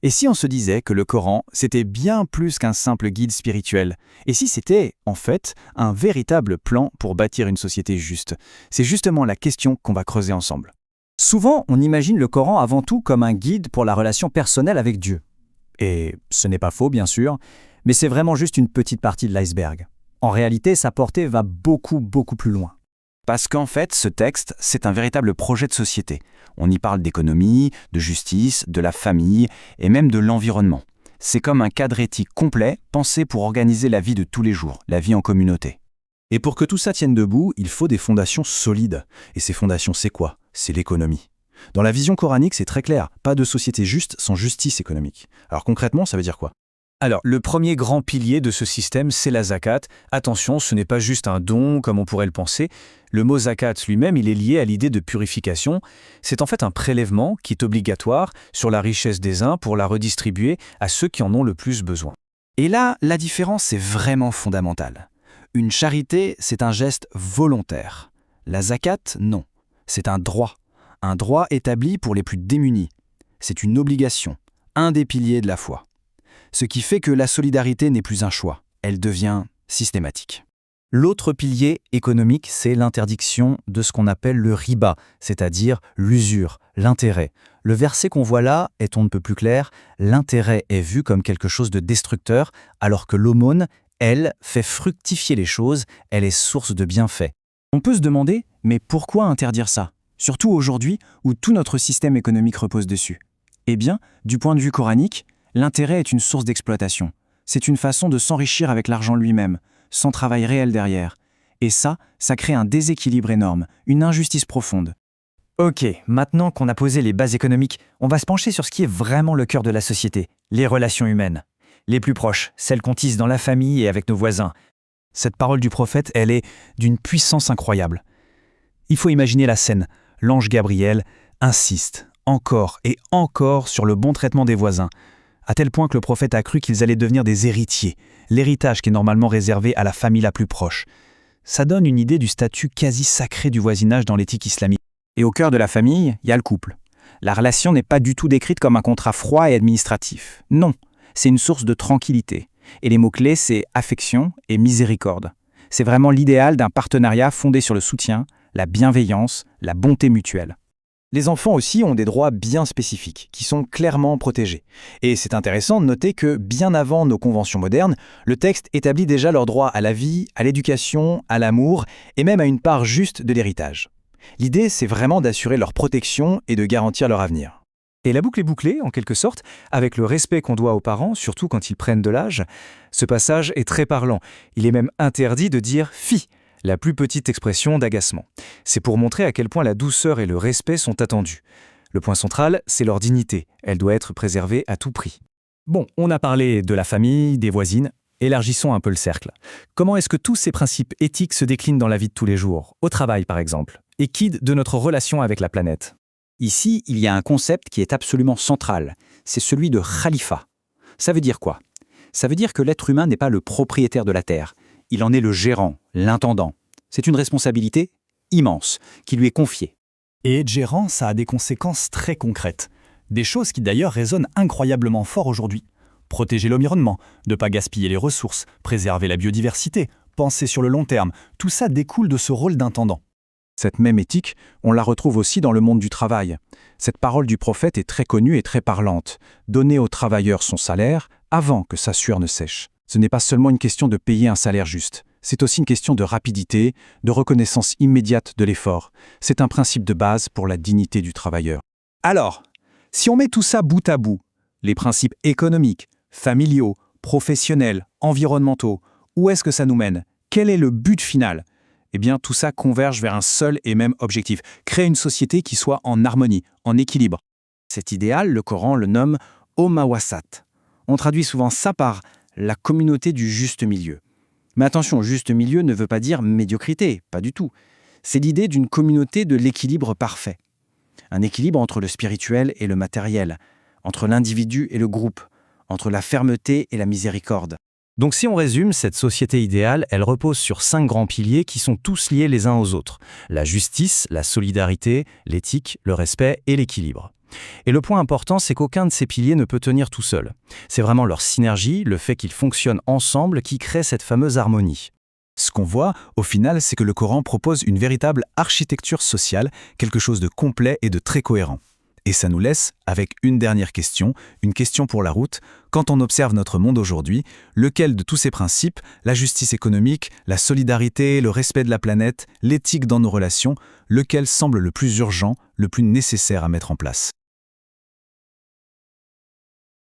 Et si on se disait que le Coran, c'était bien plus qu'un simple guide spirituel? Et si c'était, en fait, un véritable plan pour bâtir une société juste? C'est justement la question qu'on va creuser ensemble. Souvent, on imagine le Coran avant tout comme un guide pour la relation personnelle avec Dieu. Et ce n'est pas faux, bien sûr, mais c'est vraiment juste une petite partie de l'iceberg. En réalité, sa portée va beaucoup plus loin. Parce qu'en fait, ce texte, c'est un véritable projet de société. On y parle d'économie, de justice, de la famille et même de l'environnement. C'est comme un cadre éthique complet pensé pour organiser la vie de tous les jours, la vie en communauté. Et pour que tout ça tienne debout, il faut des fondations solides. Et ces fondations, c'est quoi? C'est l'économie. Dans la vision coranique, c'est très clair, pas de société juste sans justice économique. Alors concrètement, ça veut dire quoi? Alors, le premier grand pilier de ce système, c'est la zakat. Attention, ce n'est pas juste un don, comme on pourrait le penser. Le mot zakat lui-même, il est lié à l'idée de purification. C'est en fait un prélèvement qui est obligatoire sur la richesse des uns pour la redistribuer à ceux qui en ont le plus besoin. Et là, la différence est vraiment fondamentale. Une charité, c'est un geste volontaire. La zakat, non. C'est un droit établi pour les plus démunis. C'est une obligation, un des piliers de la foi. Ce qui fait que la solidarité n'est plus un choix, elle devient systématique. L'autre pilier économique, c'est l'interdiction de ce qu'on appelle le riba, c'est-à-dire l'usure, l'intérêt. Le verset qu'on voit là est on ne peut plus clair, l'intérêt est vu comme quelque chose de destructeur, alors que l'aumône, elle, fait fructifier les choses, elle est source de bienfaits. On peut se demander, mais pourquoi interdire ça? Surtout aujourd'hui où tout notre système économique repose dessus. Eh bien, du point de vue coranique, l'intérêt est une source d'exploitation. C'est une façon de s'enrichir avec l'argent lui-même, sans travail réel derrière. Et ça crée un déséquilibre énorme, une injustice profonde. Ok, maintenant qu'on a posé les bases économiques, on va se pencher sur ce qui est vraiment le cœur de la société, les relations humaines. Les plus proches, celles qu'on tisse dans la famille et avec nos voisins. Cette parole du prophète, elle est d'une puissance incroyable. Il faut imaginer la scène. L'ange Gabriel insiste encore et encore sur le bon traitement des voisins, à tel point que le prophète a cru qu'ils allaient devenir des héritiers, l'héritage qui est normalement réservé à la famille la plus proche. Ça donne une idée du statut quasi sacré du voisinage dans l'éthique islamique. Et au cœur de la famille, il y a le couple. La relation n'est pas du tout décrite comme un contrat froid et administratif. Non, c'est une source de tranquillité. Et les mots-clés, c'est affection et miséricorde. C'est vraiment l'idéal d'un partenariat fondé sur le soutien, la bienveillance, la bonté mutuelle. Les enfants aussi ont des droits bien spécifiques, qui sont clairement protégés. Et c'est intéressant de noter que, bien avant nos conventions modernes, le texte établit déjà leurs droits à la vie, à l'éducation, à l'amour, et même à une part juste de l'héritage. L'idée, c'est vraiment d'assurer leur protection et de garantir leur avenir. Et la boucle est bouclée, en quelque sorte, avec le respect qu'on doit aux parents, surtout quand ils prennent de l'âge. Ce passage est très parlant. Il est même interdit de dire « fi », la plus petite expression d'agacement. C'est pour montrer à quel point la douceur et le respect sont attendus. Le point central, c'est leur dignité. Elle doit être préservée à tout prix. Bon, on a parlé de la famille, des voisines. Élargissons un peu le cercle. Comment est-ce que tous ces principes éthiques se déclinent dans la vie de tous les jours, au travail par exemple, et qu'id de notre relation avec la planète? Ici, il y a un concept qui est absolument central. C'est celui de khalifa. Ça veut dire quoi? Ça veut dire que l'être humain n'est pas le propriétaire de la Terre. Il en est le gérant, l'intendant. C'est une responsabilité immense qui lui est confiée. Et être gérant, ça a des conséquences très concrètes. Des choses qui d'ailleurs résonnent incroyablement fort aujourd'hui. Protéger l'environnement, ne pas gaspiller les ressources, préserver la biodiversité, penser sur le long terme, tout ça découle de ce rôle d'intendant. Cette même éthique, on la retrouve aussi dans le monde du travail. Cette parole du prophète est très connue et très parlante. Donner au travailleur son salaire avant que sa sueur ne sèche. Ce n'est pas seulement une question de payer un salaire juste. C'est aussi une question de rapidité, de reconnaissance immédiate de l'effort. C'est un principe de base pour la dignité du travailleur. Alors, si on met tout ça bout à bout, les principes économiques, familiaux, professionnels, environnementaux, où est-ce que ça nous mène? Quel est le but final? Eh bien, tout ça converge vers un seul et même objectif, créer une société qui soit en harmonie, en équilibre. Cet idéal, le Coran le nomme « Omawasat ». On traduit souvent ça par la communauté du juste milieu. Mais attention, juste milieu ne veut pas dire médiocrité, pas du tout. C'est l'idée d'une communauté de l'équilibre parfait. Un équilibre entre le spirituel et le matériel, entre l'individu et le groupe, entre la fermeté et la miséricorde. Donc si on résume, cette société idéale, elle repose sur 5 grands piliers qui sont tous liés les uns aux autres. La justice, la solidarité, l'éthique, le respect et l'équilibre. Et le point important, c'est qu'aucun de ces piliers ne peut tenir tout seul. C'est vraiment leur synergie, le fait qu'ils fonctionnent ensemble, qui crée cette fameuse harmonie. Ce qu'on voit, au final, c'est que le Coran propose une véritable architecture sociale, quelque chose de complet et de très cohérent. Et ça nous laisse avec une dernière question, une question pour la route. Quand on observe notre monde aujourd'hui, lequel de tous ces principes, la justice économique, la solidarité, le respect de la planète, l'éthique dans nos relations, lequel semble le plus urgent, le plus nécessaire à mettre en place ?